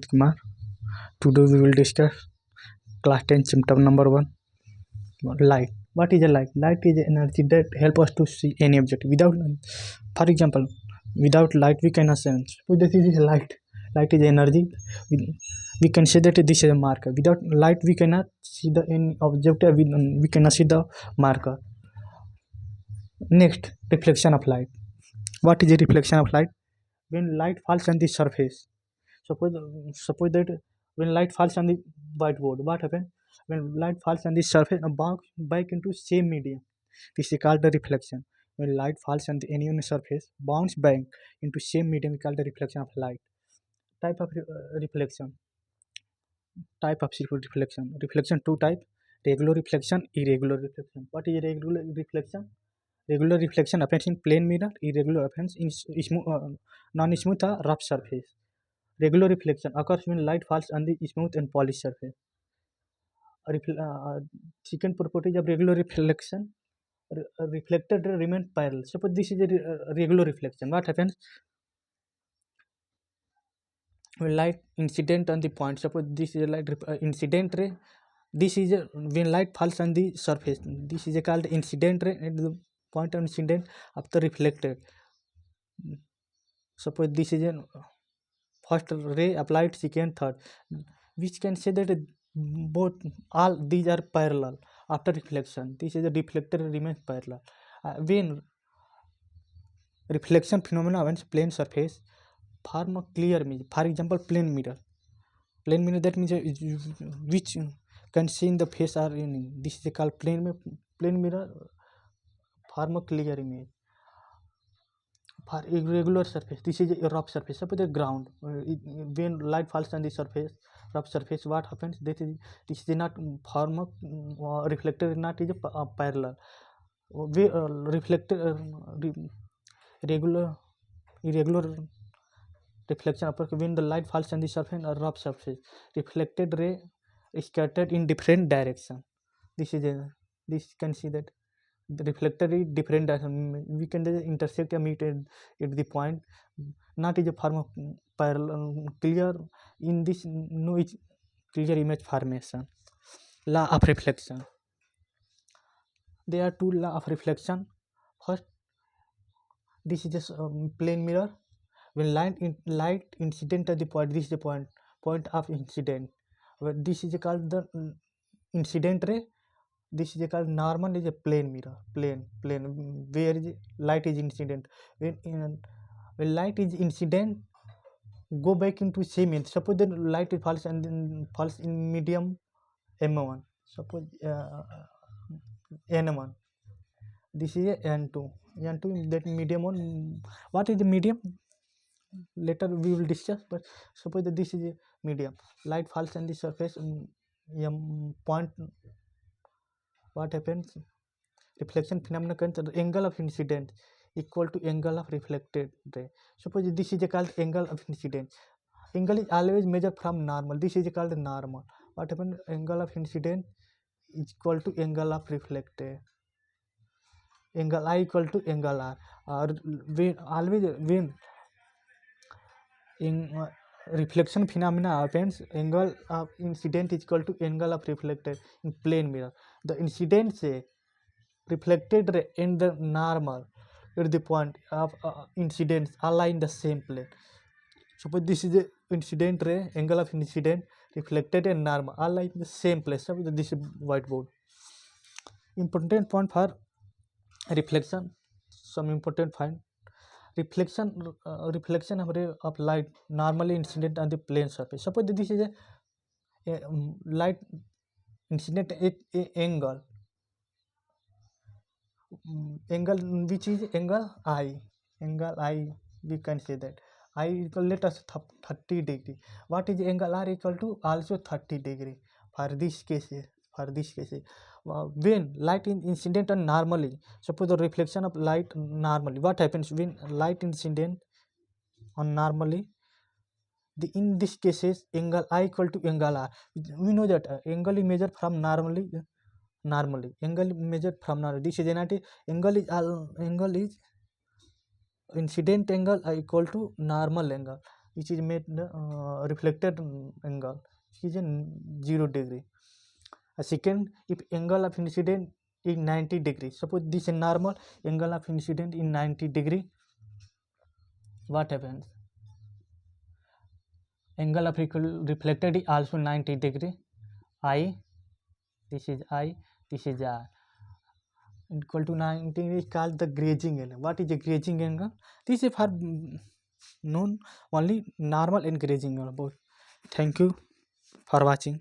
Ankit Kumar. Today we will discuss class 10 symptom number 1, light. What is a light? Light is energy that help us to see any object. For example, without light we cannot see. So this is light. Light is energy. We can say that this is a marker. Without light we cannot see the any object. We cannot see the marker. Next, reflection of light. What is a reflection of light? When light falls on the surface. Suppose that when light falls on the whiteboard, what happens? When light falls on the surface and bounce back into same medium, this is called the reflection. When light falls on the any surface, bounce back into same medium, we call the reflection of light. Type of reflection. Type of reflection. Reflection two type: regular reflection, irregular reflection. What is regular reflection? Regular reflection happens in plane mirror. Irregular happens in non-smooth or rough surface. Regular reflection occurs when light falls on the smooth and polished surface. Second property of regular reflection: reflected ray remains parallel. Suppose this is a regular reflection. What happens when light incident on the point? Suppose this is a light incident ray. This is when light falls on the surface. This is called incident ray, and the point of incident of the reflected. Suppose this is a first ray applied, second, third, which can say that both all these are parallel after reflection. This is a reflector remains parallel. When reflection phenomena happens plane surface, form a clear image. For example, plane mirror. Plane mirror, that means which can see in the face or in this is called plane mirror, form a clear image. For irregular surface, this is a rough surface. Suppose the ground, when light falls on the surface, rough surface, what happens? This is not form of reflector, not is a parallel. We reflector irregular reflection occurs when the light falls on the surface or rough surface. Reflected ray is scattered in different direction. This can see that the reflector is different direction. We can intersect and meet at the point. Not is a form of parallel clear. In this no is clear image formation. Law of reflection. There are two laws of reflection. First, this is just plane mirror. When light incident at the point, this is the point of incident. This is called the incident ray. This is called normal is a plane mirror. Plane where is light is incident. When light is incident, go back into same end. Suppose the light falls and then falls in medium M1. Suppose N1. This is a N2. N2 that medium one. What is the medium? Later we will discuss. But suppose that this is a medium. Light falls on the surface. Point. What happens? Reflection phenomena can the angle of incident equal to angle of reflected ray. Suppose this is called angle of incident. Angle is always measured from normal. This is called normal. What happens? Angle of incident is equal to angle of reflected. Angle I equal to angle R. When in reflection phenomena happens, angle of incident is equal to angle of reflected in plane mirror. The incident say reflected ray and the normal at the point of incidents all are in the same plane. Suppose this is the incident ray, angle of incident, reflected and normal all are in the same place. Suppose this is whiteboard. Important point for reflection. Some important point. Reflection of light normally incident on the plane surface. Suppose this is a light incident at angle which is angle I we can say that I equal, let us 30 degree. What is angle R equal to? Also 30 degree. For this case when light incident on normally, suppose the reflection of light normally, what happens when light incident on normally, in this cases angle I equal to angle R. We know that angle is measured from normally angle measured from normally. This is not angle is incident angle equal to normal angle. which is made reflected angle, which is a 0 degree. A second, if angle of incident is 90 degrees, suppose this is normal angle of incident in 90 degree, what happens? Angle of reflected is also 90 degree. I, this is I, this is R, equal to 90 is called the grazing angle. What is a grazing angle? This is for known only normal and grazing angle both. Thank you for watching.